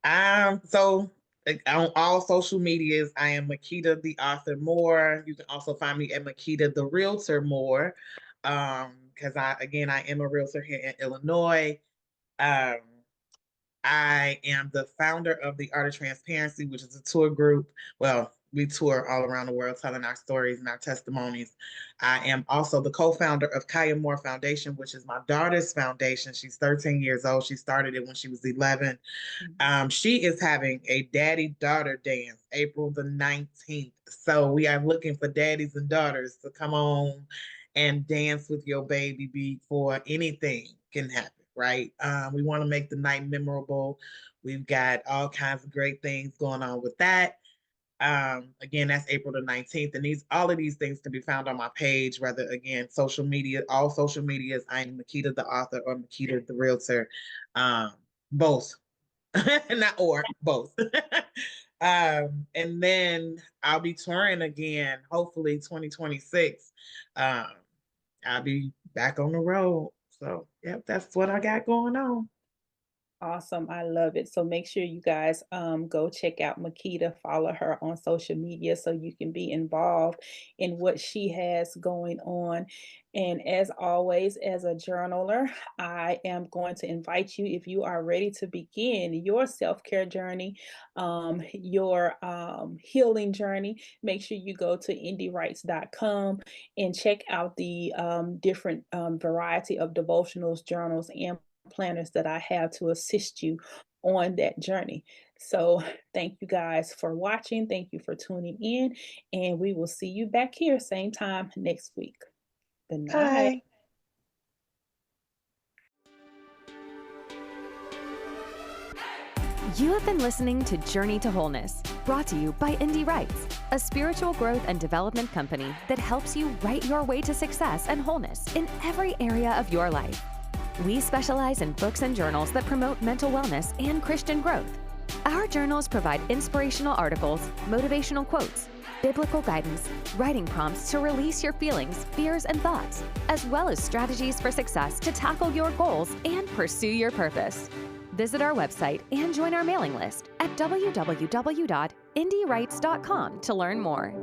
Ooh. So on all social medias, I am Mikkita the author Moore. You can also find me at Mikkita the Realtor Moore. Because I am a realtor here in Illinois. Um, I am the founder of the Art of Transparency, which is a tour group. Well, we tour all around the world telling our stories and our testimonies. I am also the co-founder of Kaya Moore Foundation, which is my daughter's foundation. She's 13 years old. She started it when she was 11. Mhm. She is having a daddy-daughter dance April the 19th. So we are looking for daddies and daughters to come on and dance with your baby before anything can happen, right? We want to make the night memorable. We've got all kinds of great things going on with that. Again, that's April the 19th. And all of these things can be found on my page, whether again, social media, all social medias. I am Mikkita the author or Mikkita the realtor. Both. Not or both. And then I'll be touring again, hopefully 2026. Um, I'll be back on the road. So, yep, that's what I got going on. Awesome. I love it. So make sure you guys go check out Mikkita, follow her on social media so you can be involved in what she has going on. And as always, as a journaler, I am going to invite you, if you are ready to begin your self-care journey, your healing journey, make sure you go to indiewrites.com and check out the different variety of devotionals, journals, and planners that I have to assist you on that journey. So, thank you guys for watching. Thank you for tuning in, and we will see you back here same time next week. Good night. Bye. You have been listening to Journey to Wholeness, brought to you by Indie Writes, a spiritual growth and development company that helps you write your way to success and wholeness in every area of your life. We specialize in books and journals that promote mental wellness and Christian growth. Our journals provide inspirational articles, motivational quotes, biblical guidance, writing prompts to release your feelings, fears, and thoughts, as well as strategies for success to tackle your goals and pursue your purpose. Visit our website and join our mailing list at www.indiewrites.com to learn more.